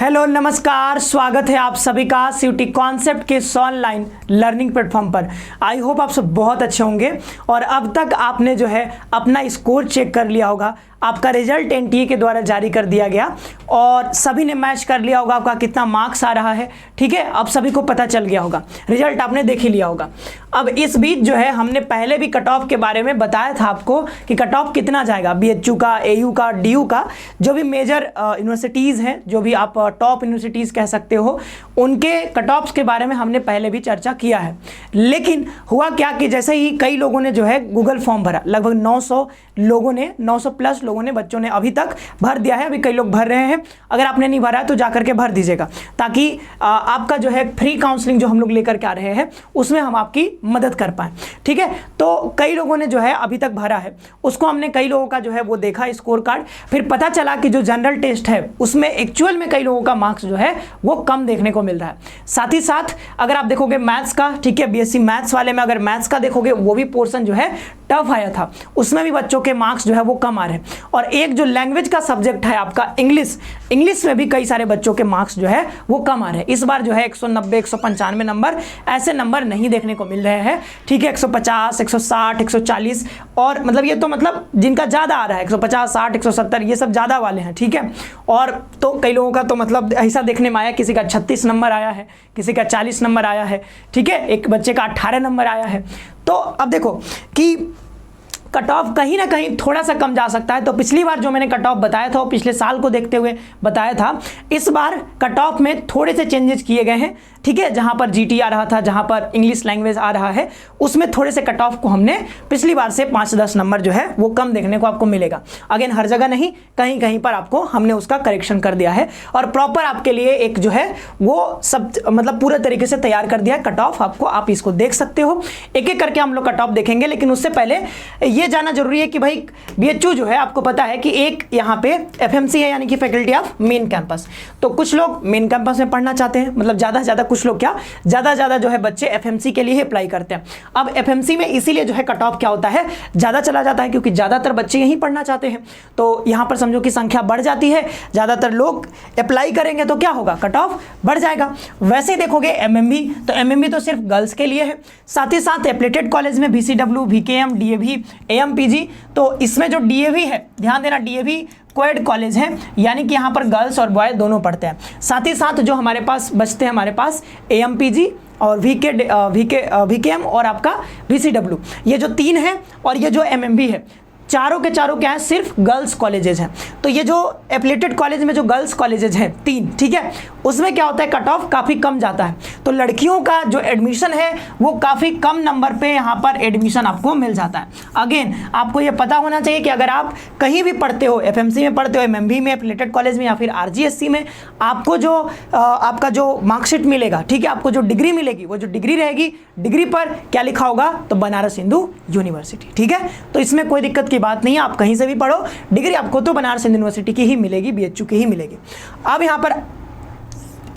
Hello नमस्कार, स्वागत है आप सभी का सीयूटी कॉन्सेप्ट के ऑनलाइन लर्निंग प्लेटफॉर्म पर। आई होप आप सब बहुत अच्छे होंगे और अब तक आपने जो है अपना स्कोर चेक कर लिया होगा। आपका रिजल्ट एनटीए के द्वारा जारी कर दिया गया और सभी ने मैच कर लिया होगा आपका कितना मार्क्स आ रहा है। ठीक है, अब सभी को पता चल गया होगा, रिजल्ट आपने देख ही लिया होगा। अब इस बीच जो है हमने पहले भी कट ऑफ के बारे में बताया था आपको कि कट ऑफ कितना जाएगा, बीएचयू का, एयू का, डीयू का, जो भी मेजर यूनिवर्सिटीज़ हैं, जो भी आप टॉप यूनिवर्सिटीज़ कह सकते हो, उनके कट ऑफ्स के बारे में हमने पहले भी चर्चा किया है। लेकिन हुआ क्या कि जैसे ही कई लोगों ने जो है गूगल फॉर्म भरा, लगभग 900 लोगों ने, 900 प्लस लोगों ने, बच्चों ने अभी तक भर दिया है। अभी कई लोग भर रहे हैं, अगर आपने नहीं भरा है तो जाकर के भर दीजिएगा, ताकि आपका जो है फ्री काउंसलिंग जो हम लोग लेकर के आ रहे हैं उसमें हम आपकी मदद कर पाएँ। ठीक है, तो कई लोगों ने जो है अभी तक भरा है, उसको हमने कई लोगों का जो है वो देखा स्कोर कार्ड, फिर पता चला कि जो जनरल टेस्ट है उसमें एक्चुअल में कई लोगों का मार्क्स जो है वो कम देखने को मिल रहा है। साथ ही साथ अगर आप देखोगे मैथ्स का, ठीक है, बीएससी मैथ्स वाले में अगर मैथ्स का देखोगे, वो भी पोर्शन जो है टफ आया था, उसमें भी बच्चों के मार्क्स जो है वो कम आ रहे हैं। और एक जो लैंग्वेज का सब्जेक्ट है आपका इंग्लिश में भी कई सारे बच्चों के मार्क्स जो है वो कम आ रहे हैं। इस बार जो है 190, 195 नंबर, ऐसे नंबर नहीं देखने को मिल रहे हैं। ठीक है, 150, 160, 140, और मतलब ये तो मतलब जिनका ज़्यादा आ रहा है 150, 60, 170, ये सब ज़्यादा वाले हैं। ठीक है, और तो कई लोगों का तो मतलब ऐसा देखने में आया, किसी का 36 नंबर आया है, किसी का 40 नंबर आया है। ठीक है, एक बच्चे का 18 नंबर आया है। तो अब देखो कि कट ऑफ कहीं ना कहीं थोड़ा सा कम जा सकता है। तो पिछली बार जो मैंने कट ऑफ बताया था वो पिछले साल को देखते हुए बताया था। इस बार कट ऑफ में थोड़े से चेंजेस किए गए हैं। ठीक है, जहां पर जीटी आ रहा था, जहां पर इंग्लिश लैंग्वेज आ रहा है, उसमें थोड़े से कट ऑफ को हमने पिछली बार से 5-10 नंबर जो है वो कम देखने को आपको मिलेगा। अगेन हर जगह नहीं, कहीं कहीं पर आपको हमने उसका करेक्शन कर दिया है और प्रॉपर आपके लिए एक जो है वो सब मतलब पूरे तरीके से तैयार कर दिया है कट ऑफ आपको। आप इसको देख सकते हो, एक एक करके हम लोग कट ऑफ देखेंगे। लेकिन उससे पहले ये जानना जरूरी है कि भाई बीएचयू जो है, आपको पता है कि एक यहाँ पे एफएमसी है, यानी कि फैकल्टी ऑफ मेन कैंपस। तो कुछ लोग मेन कैंपस में पढ़ना चाहते हैं, मतलब ज़्यादा से ज़्यादा, कुछ लोग क्या ज़्यादा जो है बच्चे एफएमसी के लिए अप्लाई करते हैं। अब एफएमसी में इसीलिए जो है कट ऑफ क्या होता है, ज़्यादा चला जाता है, क्योंकि ज़्यादातर बच्चे यहीं पढ़ना चाहते हैं। तो यहाँ पर समझो कि संख्या बढ़ जाती है, ज़्यादातर लोग अप्लाई करेंगे तो क्या होगा, कट ऑफ बढ़ जाएगा। वैसे देखोगे एमएमबी, तो एमएमबी तो सिर्फ गर्ल्स के लिए है। साथ ही साथ एप्लेटेड कॉलेज में बीसीडब्ल्यू, वीकेएम, डीएवी, एएमपीजी, तो इसमें जो डीएवी है, ध्यान देना, डीएवी कोएड कॉलेज है, यानी कि यहाँ पर गर्ल्स और बॉय दोनों पढ़ते हैं। साथ ही साथ जो हमारे पास बचते हैं, हमारे पास एएमपीजी और वीकेएम और आपका वीसीडब्ल्यू, ये जो 3 है, और ये जो एमएमबी है, चारों के चारों क्या है, सिर्फ गर्ल्स कॉलेजेस हैं। तो ये जो एप्लेटेड कॉलेज में जो गर्ल्स कॉलेजेस हैं 3, ठीक है, उसमें क्या होता है, कट ऑफ काफ़ी कम जाता है। तो लड़कियों का जो एडमिशन है वो काफ़ी कम नंबर पे यहाँ पर एडमिशन आपको मिल जाता है। अगेन आपको ये पता होना चाहिए कि अगर आप कहीं भी पढ़ते हो, एफएमसी में पढ़ते हो, एमएमबी में, एप्लेटेड कॉलेज में, या फिर आरजीएससी में, आपको जो आपका जो मार्कशीट मिलेगा, ठीक है, आपको जो डिग्री मिलेगी, वो जो डिग्री रहेगी, डिग्री पर क्या लिखा होगा, तो बनारस हिंदू यूनिवर्सिटी। ठीक है, तो इसमें कोई दिक्कत की बात नहीं है, आप कहीं से भी पढ़ो, डिग्री आपको तो बनारस हिंदू यूनिवर्सिटी की ही मिलेगी, बीएचयू की ही मिलेगी। अब यहाँ पर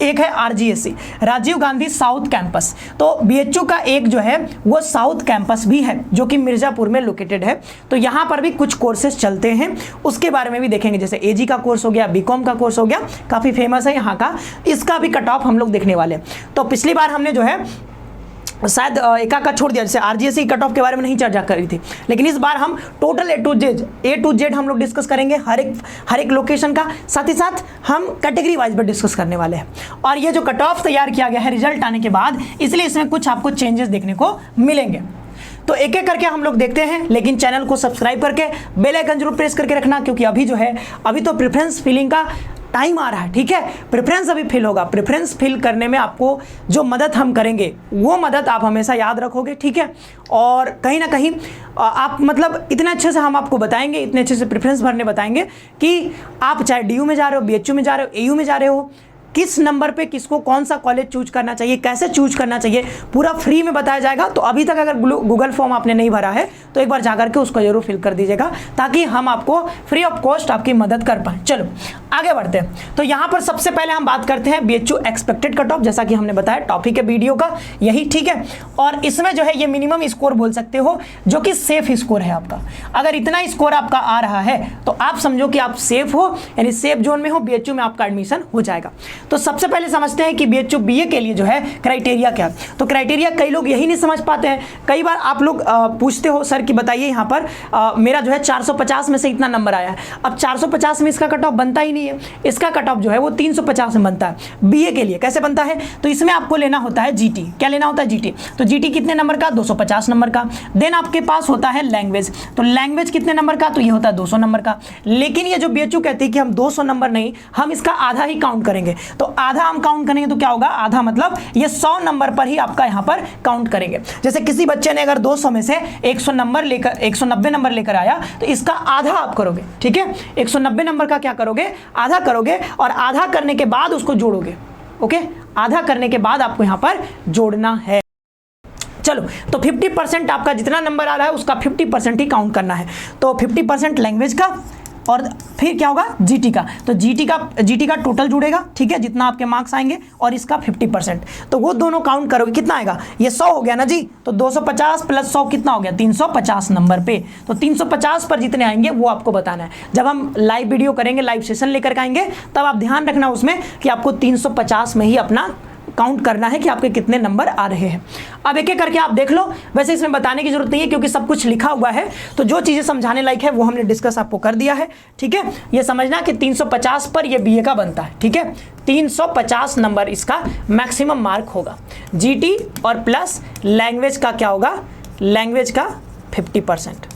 एक है RGSC, Rajiv Gandhi South Campus. तो बीएचयू का एक जो है वो साउथ कैंपस भी है, जो कि मिर्जापुर में लोकेटेड है। तो यहाँ पर भी कुछ कोर्सेज चलते हैं, उसके बारे में भी देखेंगे। जैसे एजी का कोर्स हो गया, बीकॉम का कोर्स हो गया, काफ़ी फेमस है यहाँ का, इसका भी कट ऑफ हम लोग देखने वाले हैं। तो पिछली बार हमने जो है शायद एका का छोड़ दिया, जैसे आरजीएससी कट ऑफ के बारे में नहीं चर्चा करी थी, लेकिन इस बार हम टोटल ए टू जेड हम लोग डिस्कस करेंगे, हर एक लोकेशन का। साथ ही साथ हम कैटेगरी वाइज भी डिस्कस करने वाले हैं। और ये जो कट ऑफ तैयार किया गया है रिजल्ट आने के बाद, इसलिए इसमें कुछ आपको चेंजेस देखने को मिलेंगे। तो एक एक करके हम लोग देखते हैं, लेकिन चैनल को सब्सक्राइब करके बेल आइकन जरूर प्रेस करके रखना, क्योंकि अभी जो है, अभी तो प्रेफरेंस फिलिंग का टाइम आ रहा है। ठीक है, प्रेफरेंस अभी फिल होगा। प्रेफरेंस फिल करने में आपको जो मदद हम करेंगे, वो मदद आप हमेशा याद रखोगे। ठीक है, और कहीं ना कहीं आप मतलब इतने अच्छे से हम आपको बताएंगे, इतने अच्छे से प्रेफरेंस भरने बताएंगे कि आप चाहे डीयू में जा रहे हो, बीएचयू में जा रहे हो, एयू में जा रहे हो, किस नंबर पे किसको कौन सा कॉलेज चूज करना चाहिए, कैसे चूज करना चाहिए, पूरा फ्री में बताया जाएगा। तो अभी तक अगर गूगल फॉर्म आपने नहीं भरा है तो एक बार जाकर के उसको जरूर फिल कर दीजिएगा, ताकि हम आपको फ्री ऑफ कॉस्ट आपकी मदद कर पाए। चलो आगे बढ़ते हैं। तो यहाँ पर सबसे पहले हम बात करते हैं BHU एक्सपेक्टेड कट ऑफ, जैसा कि हमने बताया टॉपिक है वीडियो का यही, ठीक है। और इसमें जो है ये मिनिमम स्कोर बोल सकते हो, जो कि सेफ स्कोर है आपका। अगर इतना स्कोर आपका आ रहा है तो आप समझो कि आप सेफ हो, यानी सेफ जोन में हो, BHU में आपका एडमिशन हो जाएगा। तो सबसे पहले समझते हैं कि BHU BA के लिए जो है क्राइटेरिया क्या। तो क्राइटेरिया कई लोग यही नहीं समझ पाते हैं। कई बार आप लोग पूछते हो सर कि बताइए यहाँ पर मेरा जो है 450 में से इतना नंबर आया है। अब 450 में इसका कट ऑफ बनता ही नहीं है, इसका कट ऑफ जो है वो 350 में बनता है BA के लिए। कैसे बनता है, तो इसमें आपको लेना होता है GT। क्या लेना होता है, GT। तो GT कितने नंबर का, 250 नंबर का। देन आपके पास होता है लैंग्वेज, तो लैंग्वेज कितने नंबर का, तो ये होता है 200 नंबर का। लेकिन ये जो BHU कहती है कि हम 200 नंबर नहीं, हम इसका आधा ही काउंट करेंगे। तो आधा हम काउंट करेंगे तो क्या होगा, आधा मतलब ये 100 नंबर पर ही आपका यहाँ पर काउंट करेंगे। जैसे किसी बच्चे ने अगर 200 में से 190 नंबर लेकर आया तो इसका आधा आप करोगे, ठीक है। 190 नंबर का क्या करोगे, आधा करोगे, और आधा करने के बाद उसको जोड़ोगे। ओके, आधा करने के बाद आपको यहाँ पर जोड़ना है। चलो, तो 50% आपका जितना नंबर आ रहा है उसका 50% ही काउंट करना है। तो 50% लैंग्वेज का, और फिर क्या होगा, GT का। तो GT का टोटल जुड़ेगा, ठीक है, जितना आपके मार्क्स आएंगे, और इसका 50%। तो वो दोनों काउंट करोगे, कितना आएगा, ये 100 हो गया ना जी। तो 250 प्लस 100 कितना हो गया, 350 नंबर पे। तो 350 पर जितने आएंगे वो आपको बताना है। जब हम लाइव वीडियो करेंगे, लाइव सेशन लेकर आएंगे, तब आप ध्यान रखना उसमें कि आपको 350 में ही अपना काउंट करना है कि आपके कितने नंबर आ रहे हैं। अब एक एक करके आप देख लो। वैसे इसमें बताने की जरूरत नहीं है क्योंकि सब कुछ लिखा हुआ है, तो जो चीज़ें समझाने लायक है वो हमने डिस्कस आपको कर दिया है, ठीक है। ये समझना कि 350 पर ये BA का बनता है, ठीक है। 350 नंबर इसका मैक्सिमम मार्क होगा। GT और प्लस लैंग्वेज का क्या होगा, लैंग्वेज का 50%।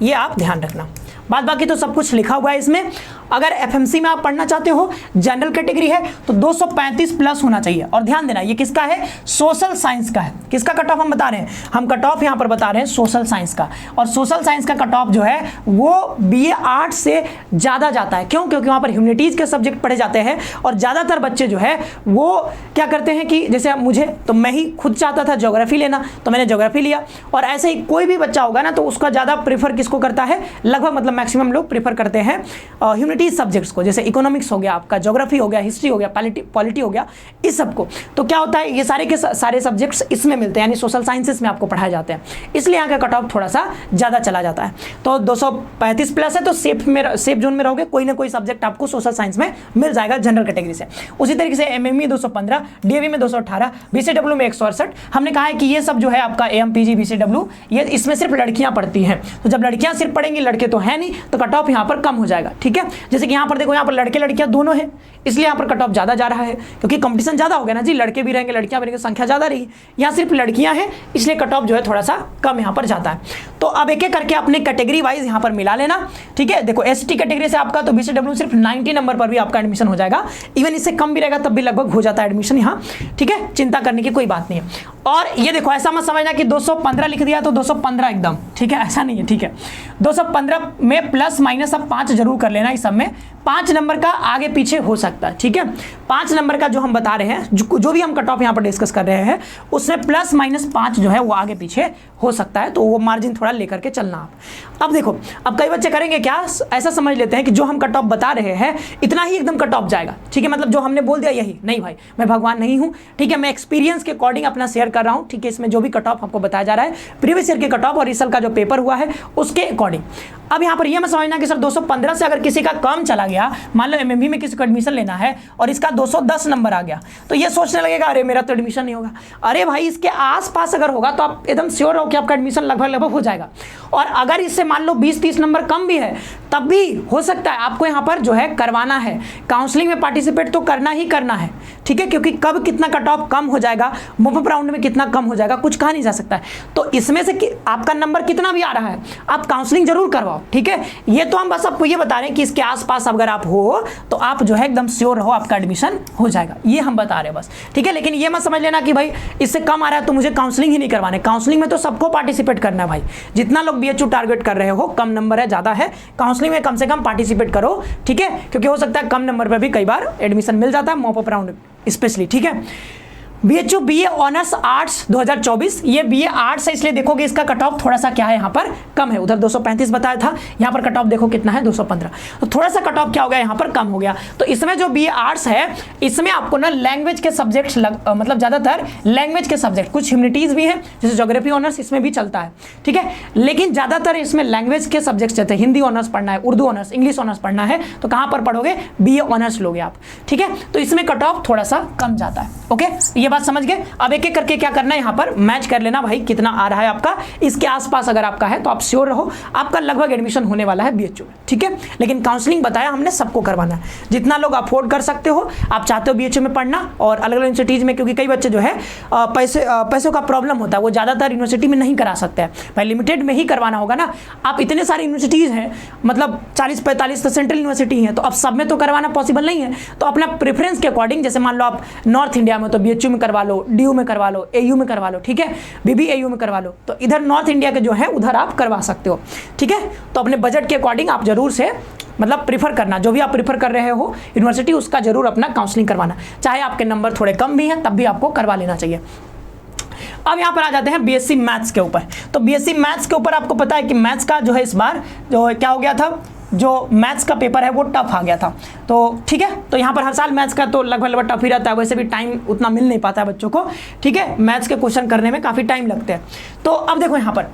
ये आप ध्यान रखना। बाद बाकी तो सब कुछ लिखा हुआ है इसमें। अगर FMC में आप पढ़ना चाहते हो, जनरल कैटेगरी है, तो 235 प्लस होना चाहिए। और ध्यान देना, ये किसका है, सोशल साइंस का है। किसका कट ऑफ हम बता रहे हैं, हम कट ऑफ यहाँ पर बता रहे हैं सोशल साइंस का। और सोशल साइंस का कट ऑफ जो है वो BA आर्ट से ज़्यादा जाता है। क्यों, क्योंकि वहाँ पर ह्यूमैनिटीज़ के सब्जेक्ट पढ़े जाते हैं, और ज़्यादातर बच्चे जो है वो क्या करते हैं कि जैसे मुझे, तो मैं ही खुद चाहता था ज्योग्राफी लेना, तो मैंने ज्योग्राफी लिया। और ऐसे ही कोई भी बच्चा होगा ना, तो उसका ज़्यादा प्रेफर किसको करता है, लगभग मतलब मैक्सिमम लोग प्रेफर करते हैं ह्यूमैनिटीज सब्जेक्ट्स को। जैसे इकोनॉमिक्स हो गया आपका, ज्योग्राफी हो गया, हिस्ट्री हो गया, पॉलिटी हो गया, इस सब को। तो क्या होता है, ये सारे के सारे सब्जेक्ट्स इसमें मिलते हैं, यानी सोशल साइंसेस में आपको पढ़ाए जाते हैं, इसलिए यहाँ का कट ऑफ थोड़ा सा ज़्यादा चला जाता है। तो 235 प्लस है, तो सेफ जोन में रहोगे, कोई ना कोई सब्जेक्ट आपको सोशल साइंस में मिल जाएगा जनरल कैटेगरी से। उसी तरीके से MME 215, DAV में 218, BCW में 168। हमने कहा है कि ये सब जो है आपका AMPG BCW, ये इसमें सिर्फ लड़कियां पढ़ती हैं। तो जब लड़कियां सिर्फ पढ़ेंगी, लड़के तो है नहीं, तो कट ऑफ यहाँ पर कम हो जाएगा, ठीक है। जैसे कि यहाँ पर देखो, यहाँ पर लड़के लड़कियां दोनों हैं, इसलिए यहाँ पर कट ऑफ ज़्यादा जा रहा है, क्योंकि कंपटीशन ज़्यादा हो गया ना जी, लड़के भी रहेंगे, लड़कियां भी रहेंगे, संख्या ज़्यादा रही। यहाँ सिर्फ लड़कियां हैं, इसलिए कट ऑफ जो है थोड़ा सा कम यहाँ पर जाता है। तो अब एक एक करके अपने कैटेगरी वाइज यहाँ पर मिला लेना, ठीक है। देखो ST कैटेगरी से आपका तो BCW सिर्फ 90 नंबर पर भी आपका एडमिशन हो जाएगा। इवन इससे कम भी रहेगा तब भी लगभग हो जाता है एडमिशन यहाँ, ठीक है। चिंता करने की कोई बात नहीं है। और ये देखो, ऐसा मत समझना कि 215 लिख दिया तो 215 एकदम, ठीक है, ऐसा नहीं है, ठीक है। 215 में प्लस माइनस अब 5 जरूर कर लेना। इस सब में 5 नंबर का आगे पीछे हो सकता है, ठीक है। 5 नंबर का जो हम बता रहे हैं, जो भी हम कट ऑफ यहाँ पर डिस्कस कर रहे हैं, उसमें प्लस माइनस 5 जो है वो आगे पीछे हो सकता है, तो वो मार्जिन थोड़ा लेकर के चलना आप। अब देखो, अब कई बच्चे करेंगे क्या, ऐसा समझ लेते हैं कि जो हम कट ऑफ बता रहे हैं इतना ही एकदम कट ऑफ जाएगा, ठीक है, मतलब जो हमने बोल दिया यही। नहीं भाई, मैं भगवान नहीं हूँ, ठीक है। मैं एक्सपीरियंस के अकॉर्डिंग अपना शेयर कर रहा हूँ, ठीक है। इसमें जो भी कट ऑफ आपको बताया जा रहा है, प्रीवियस ईयर के कट ऑफ और इस साल का जो पेपर हुआ है उसके अकॉर्डिंग। अब यहाँ पर यह मैं समझना कि सर 215 से अगर किसी का कम चला गया, मान लो MME में किसी को एडमिशन लेना है और इसका 210 नंबर आ गया, तो ये सोचने लगेगा अरे मेरा तो एडमिशन नहीं होगा। अरे भाई, इसके आसपास अगर होगा तो आप एकदम श्योर हो कि आपका एडमिशन लगभग हो जाएगा। और अगर इससे मान लो 20-30 नंबर कम भी है, तब भी हो सकता है आपको यहाँ पर जो है करवाना है, काउंसलिंग में पार्टिसिपेट तो करना ही करना है, ठीक है। क्योंकि कब कितना कट ऑफ कम हो जाएगा, मूव राउंड में कितना कम हो जाएगा, कुछ कहा नहीं जा सकता है। तो इसमें से आपका नंबर कितना भी आ रहा है, आप काउंसलिंग जरूर करवाओ, ठीक है। ये तो हम बस आपको ये बता रहे हैं कि इसके आसपास अगर आप हो तो आप जो है एकदम श्योर रहो आपका एडमिशन हो जाएगा, ये हम बता रहे हैं बस, ठीक है। लेकिन ये मत समझ लेना कि भाई इससे कम आ रहा है तो मुझे काउंसलिंग ही नहीं करवाना। काउंसलिंग में तो सबको पार्टिसिपेट करना है भाई, जितना लोग बीएचयू टारगेट कर रहे हो, कम नंबर है ज़्यादा है, काउंसलिंग में कम से कम पार्टिसिपेट करो, ठीक है, क्योंकि हो सकता है कम नंबर पर भी कई बार एडमिशन मिल जाता है, मॉप अप राउंड स्पेशली, ठीक है। बीएचयू बीए ऑनर्स आर्ट्स 2024, ये बीए आर्ट्स है इसलिए देखोगे इसका कट ऑफ थोड़ा सा क्या है यहाँ पर कम है, उधर 235 बताया था, यहाँ पर कट ऑफ देखो कितना है 215, तो थोड़ा सा कट ऑफ क्या हो गया यहाँ पर कम हो गया। तो इसमें जो बीए आर्ट्स है इसमें आपको ना लैंग्वेज के सब्जेक्ट्स मतलब ज़्यादातर लैंग्वेज के सब्जेक्ट, कुछ ह्यूमैनिटीज भी हैं जैसे ज्योग्राफी ऑनर्स इसमें भी चलता है, ठीक है, लेकिन ज़्यादातर इसमें लैंग्वेज के सब्जेक्ट्स चलते हैं। हिंदी ऑनर्स पढ़ना है, उर्दू ऑनर्स, इंग्लिश ऑनर्स पढ़ना है तो कहाँ पर पढ़ोगे, बीए ऑनर्स लोगे आप, ठीक है। तो इसमें कट ऑफ थोड़ा सा कम जाता है, ओके, ये बात समझ गए। अब एक एक करके क्या करना है यहाँ पर मैच कर लेना भाई कितना आ रहा है आपका, इसके आसपास अगर आपका है तो आप श्योर रहो आपका लगभग एडमिशन होने वाला है बीएचयू में, ठीक है। लेकिन काउंसलिंग बताया हमने सबको करवाना है, जितना लोग अफोर्ड कर सकते हो, आप चाहते हो बीएचयू में पढ़ना और अलग अलग यूनिवर्सिटीज में, क्योंकि कई बच्चे जो है पैसों का प्रॉब्लम होता है, वो ज़्यादातर यूनिवर्सिटी में नहीं करा सकते हैं, भाई लिमिटेड में ही करवाना होगा ना। आप इतने सारी यूनिवर्सिटीज़ हैं, मतलब 40-45 तो सेंट्रल यूनिवर्सिटी हैं, तो अब सब में तो करवाना पॉसिबल नहीं है, तो अपना प्रेफरेंस के अकॉर्डिंग, जैसे मान लो आप नॉर्थ इंडिया में तो बीएचयू में करवा लो, डीयू में करवा लो, एयू में करवा लो, ठीक है, बीबीएयू में करवा लो, तो इधर नॉर्थ इंडिया के जो है उधर आप करवा सकते हो, ठीक है। तो अपने बजट के अकॉर्डिंग आप जरूर से मतलब प्रीफर करना, जो भी आप प्रीफर कर रहे हो यूनिवर्सिटी उसका जरूर अपना काउंसलिंग करवाना, चाहे आपके नंबर थोड़े कम भी हैं तब भी आपको करवा लेना चाहिए। अब यहाँ पर आ जाते हैं बीएससी मैथ्स के ऊपर। तो बीएससी मैथ्स के ऊपर आपको पता है कि मैथ्स का जो है इस बार जो क्या हो गया था, जो मैथ्स का पेपर है वो टफ आ गया था, तो ठीक है। तो यहाँ पर हर साल मैथ्स का तो लगभग टफ ही रहता है, वैसे भी टाइम उतना मिल नहीं पाता है बच्चों को, ठीक है, मैथ्स के क्वेश्चन करने में काफ़ी टाइम लगते हैं। तो अब देखो यहाँ पर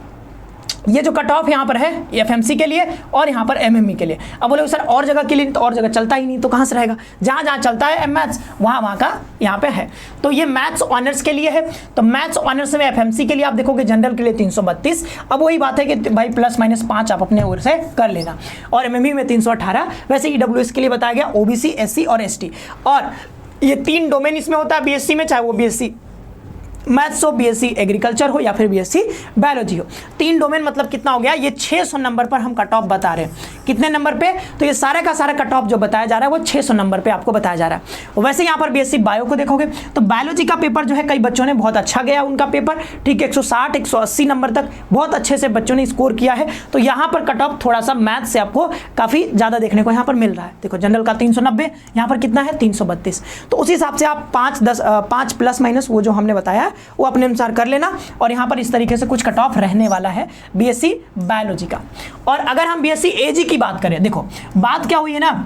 ये जो कट ऑफ यहाँ पर है एफएमसी के लिए और यहाँ पर एमएमई के लिए। अब बोले सर और जगह के लिए, तो और जगह चलता ही नहीं, तो कहाँ से रहेगा, जहाँ जहाँ चलता है मैथ्स वहाँ का यहाँ पे है। तो ये मैथ्स ऑनर्स के लिए है, तो मैथ्स ऑनर्स में एफएमसी के लिए आप देखोगे जनरल के लिए 332, अब वही बात है कि भाई +-5 आप अपने ओर से कर लेना, और एमएमई में 318, वैसे ईडब्ल्यूएस के लिए बताया गया ओबीसी, एससी और एसटी, और ये 3 डोमेन इसमें होता है बीएससी में, चाहे वो बीएससी मैथ्स हो, बीएससी एग्रीकल्चर हो या फिर बीएससी बायोलॉजी हो, 3 डोमेन मतलब कितना हो गया, ये 600 नंबर पर हम कट ऑफ बता रहे हैं। कितने नंबर पे, तो ये सारा का सारा कट ऑफ जो बताया जा रहा है वो 600 नंबर पे आपको बताया जा रहा है। वैसे यहाँ पर बीएससी बायो को देखोगे तो बायोलॉजी का पेपर जो है कई बच्चों ने बहुत अच्छा गया उनका पेपर, ठीक है, 160-180 नंबर तक बहुत अच्छे से बच्चों ने स्कोर किया है। तो यहाँ पर कट ऑफ थोड़ा सा मैथ से आपको काफ़ी ज़्यादा देखने को यहाँ पर मिल रहा है। देखो जनरल का 390, यहाँ पर कितना है 332, तो उस हिसाब से आप 5 प्लस माइनस वो जो हमने बताया वो अपने अनुसार कर लेना। और यहाँ पर इस तरीके से कुछ कट ऑफ रहने वाला है बीएससी बायोलॉजी का। और अगर हम बीएससी एजी की बात करें, देखो बात क्या हुई है ना,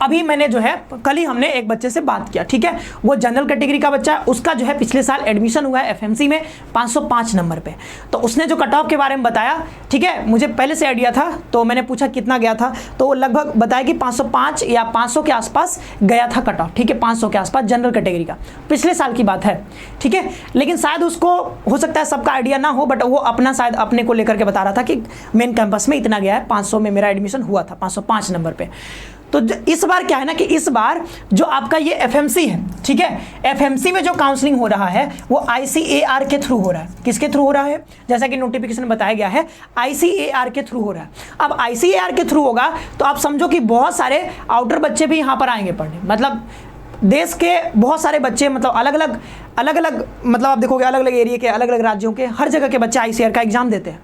अभी मैंने जो है कल ही हमने एक बच्चे से बात किया, ठीक है, वो जनरल कैटेगरी का बच्चा है, उसका जो है पिछले साल एडमिशन हुआ है एफएमसी में 505 नंबर पे। तो उसने जो कट ऑफ के बारे में बताया, ठीक है, मुझे पहले से आइडिया था, तो मैंने पूछा कितना गया था, तो लगभग बताया कि 505 या 500 के आसपास गया था कट ऑफ, ठीक है, 500 के आसपास जनरल कैटेगरी का, पिछले साल की बात है, ठीक है। लेकिन शायद उसको हो सकता है सबका आइडिया ना हो, बट वो अपना शायद अपने को लेकर के बता रहा था कि मेन कैंपस में इतना गया है, 500 में मेरा एडमिशन हुआ था, 505 नंबर पे। तो इस बार क्या है ना कि इस बार जो आपका ये एफएमसी है, ठीक है, एफएमसी में जो काउंसलिंग हो रहा है वो आईसीएआर के थ्रू हो रहा है। किसके थ्रू हो रहा है, जैसा कि नोटिफिकेशन में बताया गया है आईसीएआर के थ्रू हो रहा है। अब आईसीएआर के थ्रू होगा तो आप समझो कि बहुत सारे आउटर बच्चे भी यहाँ पर आएंगे पढ़ने, मतलब देश के बहुत सारे बच्चे, मतलब अलग अलग मतलब आप देखोगे अलग अलग एरिया के, अलग अलग राज्यों के, हर जगह के बच्चे आईसीएआर का एग्जाम देते हैं।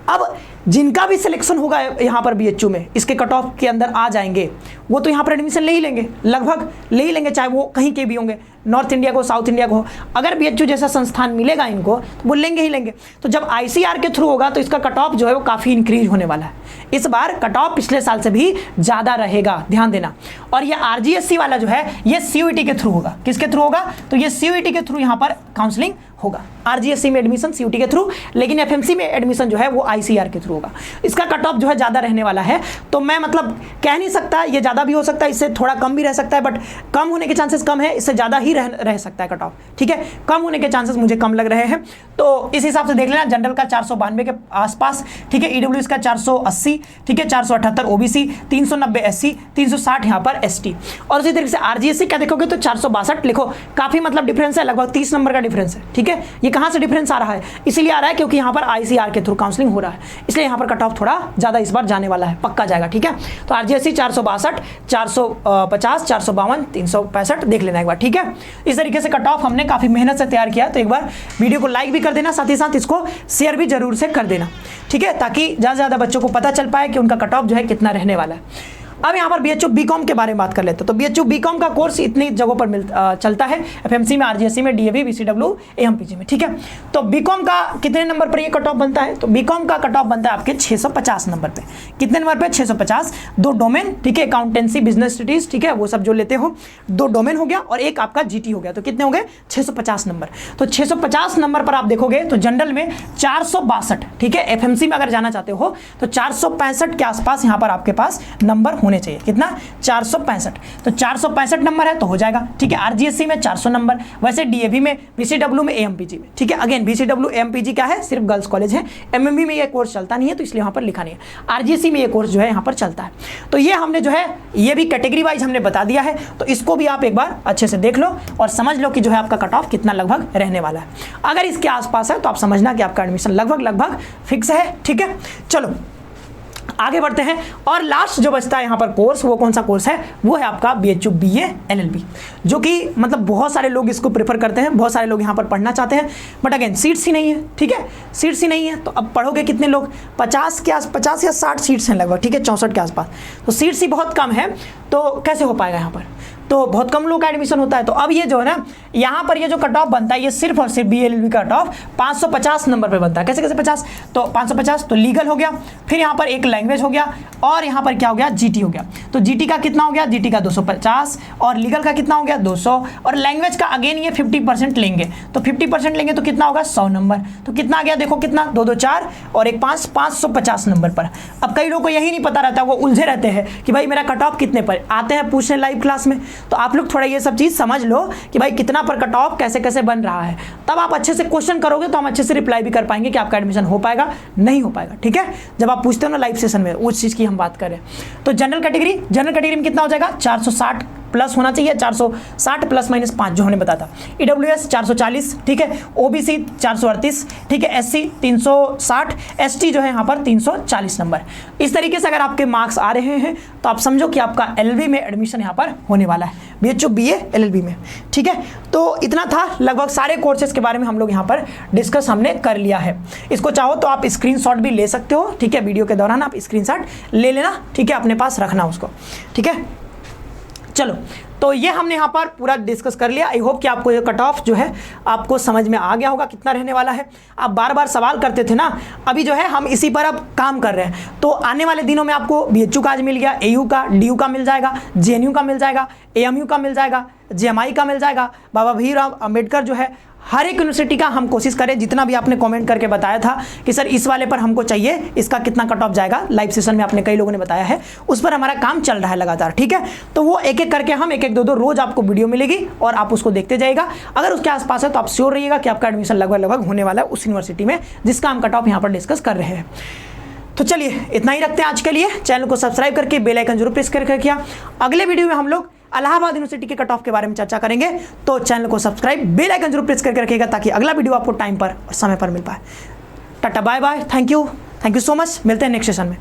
अब जिनका भी सिलेक्शन होगा यहाँ पर बीएचयू में, इसके कट ऑफ के अंदर आ जाएंगे, वो तो यहाँ पर एडमिशन ले ही लेंगे, लगभग ले ही लेंगे, चाहे वो कहीं के भी होंगे, नॉर्थ इंडिया को, साउथ इंडिया को, अगर बीएचयू जैसा संस्थान मिलेगा इनको तो वो लेंगे ही लेंगे। तो जब आईसीआर के थ्रू होगा तो इसका कट ऑफ जो है वो काफ़ी इंक्रीज होने वाला है। इस बार कट ऑफ पिछले साल से भी ज़्यादा रहेगा, ध्यान देना। और ये आरजीएससी वाला जो है ये सीयूईटी के थ्रू होगा। किसके थ्रू होगा, तो ये सीयूईटी के थ्रू यहाँ पर काउंसलिंग होगा। आरजीएससी में एडमिशन सीयूटी के थ्रू, लेकिन एफएमसी में एडमिशन जो है वो आईसीआर के थ्रू होगा। इसका कट ऑफ जो है ज़्यादा रहने वाला है, तो मैं मतलब कह नहीं सकता, ये ज़्यादा भी हो सकता है, इससे थोड़ा कम भी रह सकता है, बट कम होने के चांसेस कम है, इससे ज़्यादा ही रह सकता है कट ऑफ, ठीक है, कम होने के चांसेस मुझे कम लग रहे हैं। तो इस हिसाब से देख लेना, जनरल का 492 के आसपास, ठीक है, ईडब्ल्यूएस का 480, ठीक है, 478 ओबीसी, 390 एससी, 360 यहाँ पर एसटी। और उसी तरीके से आरजीएससी का देखोगे तो 462 लिखो, काफ़ी मतलब डिफरेंस है, लगभग 30 नंबर का डिफरेंस है, ठीक है। ये कहाँ से डिफरेंस आ रहा है, इसीलिए आ रहा है क्योंकि यहाँ पर आईसीआर के थ्रू काउंसलिंग हो रहा है, इसलिए इसलिए यहाँ पर कट ऑफ थोड़ा ज़्यादा इस बार जाने वाला है, पक्का जाएगा। ठीक है, तो RGSC 462, 450, 452, 365 देख लेना एक बार। ठीक है, इस तरीके से कट ऑफ हमने काफ़ी मेहनत से तैयार किया, तो एक बार वीडियो को लाइक भी कर देना, साथ ही साथ इसको शेयर भी जरूर से कर देना। ठीक है, ताकि ज़्यादा से ज़्यादा बच्चों को पता चल पाए कि उनका कट ऑफ जो है कितना रहने वाला है। अब यहाँ पर BHU BCom के बारे में बात कर लेते हैं। तो BHU BCom का कोर्स इतनी जगहों पर चलता है, FMC में, RGSC में, DAV, BCW, AMPG में। ठीक है, तो BCom का कितने नंबर पर ये कट ऑफ बनता है? तो BCom का कट ऑफ बनता है आपके 650 नंबर पे। कितने नंबर पे? 650। 2 डोमेन, ठीक है, अकाउंटेंसी, बिजनेस स्टडीज, ठीक है, वो सब जो लेते हो, 2 डोमेन हो गया और एक आपका GT हो गया। तो कितने हो गए? 650 नंबर। तो 650 नंबर पर आप देखोगे तो जनरल में 462, ठीक है, FMC में अगर जाना चाहते हो तो 465 के आसपास यहाँ पर आपके पास नंबर होने चाहिए। कितना? 465। तो 465 नंबर है तो हो जाएगा। ठीक है, RGSC में 400 नंबर, वैसे DAV में, BCW में, AMPG में। ठीक है, अगेन BCW AMPG क्या है? सिर्फ गर्ल्स कॉलेज है। MMB में ये कोर्स चलता नहीं है, तो इसलिए यहाँ पर लिखा नहीं है। RGSC में ये कोर्स जो है यहाँ पर चलता है। तो ये हमने जो है ये भी कैटेगरी वाइज हमने बता दिया है, तो इसको भी आप एक बार अच्छे से देख लो और समझ लो कि जो है आपका कट ऑफ कितना लगभग रहने वाला है। अगर इसके आसपास है तो आप समझना कि आपका एडमिशन लगभग फिक्स है। ठीक है, चलो आगे बढ़ते हैं। और लास्ट जो बचता है यहाँ पर कोर्स, वो कौन सा कोर्स है? वो है आपका BHU BA LLB, जो कि मतलब बहुत सारे लोग इसको प्रेफर करते हैं, बहुत सारे लोग यहाँ पर पढ़ना चाहते हैं, बट अगेन सीट्स ही नहीं है। ठीक है, सीट्स ही नहीं है, तो अब पढ़ोगे कितने लोग? 50 या 60 सीट्स हैं लगभग। ठीक है, 64 के आसपास, तो सीट्स ही बहुत कम है, तो कैसे हो पाएगा यहाँ पर? तो बहुत कम लोग का एडमिशन होता है। तो अब ये जो है ना, यहाँ पर ये जो कट ऑफ बनता है, ये सिर्फ और सिर्फ BLLB कट ऑफ 550 नंबर पे बनता है। कैसे 50? तो 550 तो लीगल हो गया, फिर यहाँ पर एक लैंग्वेज हो गया, और यहाँ पर क्या हो गया? GT हो गया। तो GT का कितना हो गया? GT का 250, और लीगल का कितना हो गया? 200, और लैंग्वेज का अगेन ये 50% लेंगे, तो 50% लेंगे तो कितना होगा? 100 नंबर। तो कितना आ गया? देखो कितना, 2 2 4 और 1 5, 550 नंबर पर। अब कई लोगों को यही नहीं पता रहता, वो उलझे रहते हैं कि भाई मेरा कट ऑफ कितने पर, आते हैं पूछने लाइव क्लास में। तो आप लोग थोड़ा ये सब चीज़ समझ लो कि भाई कितना पर कट ऑफ कैसे कैसे बन रहा है, तब आप अच्छे से क्वेश्चन करोगे तो हम अच्छे से रिप्लाई भी कर पाएंगे कि आपका एडमिशन हो पाएगा नहीं हो पाएगा। ठीक है, जब आप पूछते हो ना लाइव सेशन में, उस चीज़ की हम बात करें। तो जनरल कैटेगरी में कितना हो जाएगा? 460 प्लस होना चाहिए, 460 प्लस माइनस 5 जो हमने बताया था। EWS 440, ठीक है, OBC 438, ठीक है, SC 360, ST जो है यहाँ पर 340 नंबर। इस तरीके से अगर आपके मार्क्स आ रहे हैं तो आप समझो कि आपका LLB में एडमिशन यहाँ पर होने वाला है, BHU BA LLB में। ठीक है, तो इतना था, लगभग सारे कोर्सेज के बारे में हम लोग यहाँ पर डिस्कस हमने कर लिया है। इसको चाहो तो आप स्क्रीनशॉट भी ले सकते हो। ठीक है, वीडियो के दौरान आप स्क्रीनशॉट ले लेना, ठीक है, अपने पास रखना उसको। ठीक है, चलो, तो ये हमने यहाँ पर पूरा डिस्कस कर लिया। आई होप कि आपको ये कट ऑफ जो है आपको समझ में आ गया होगा कितना रहने वाला है। आप बार बार सवाल करते थे ना, अभी जो है हम इसी पर अब काम कर रहे हैं। तो आने वाले दिनों में आपको BHU का आज मिल गया, AU का, DU का मिल जाएगा, JNU का मिल जाएगा, AMU का मिल जाएगा, JMI का मिल जाएगा, बाबा भीमराव अंबेडकर जो है, हर एक यूनिवर्सिटी का हम कोशिश करें, जितना भी आपने कमेंट करके बताया था कि सर इस वाले पर हमको चाहिए, इसका कितना कट ऑफ जाएगा, लाइव सेशन में आपने कई लोगों ने बताया है, उस पर हमारा काम चल रहा है लगातार। ठीक है, तो वो एक एक करके हम 1 1 2 2 रोज आपको वीडियो मिलेगी और आप उसको देखते जाइएगा। अगर उसके आसपास है तो आप श्योर रहिएगा कि आपका एडमिशन लगभग होने वाला है उस यूनिवर्सिटी में जिसका हम कट ऑफ यहाँ पर डिस्कस कर रहे हैं। तो चलिए इतना ही रखते हैं आज के लिए। चैनल को सब्सक्राइब करके बेल आइकन जरूर प्रेस करके रखिए। अगले वीडियो में हम लोग इलाहाबाद यूनिवर्सिटी के कट ऑफ के बारे में चर्चा करेंगे, तो चैनल को सब्सक्राइब, बेल आइकन जरूर प्रेस करके रखिएगा ताकि अगला वीडियो आपको टाइम पर और समय पर मिल पाए। Tata, bye bye, thank you so much, मिलते हैं नेक्स्ट सेशन में।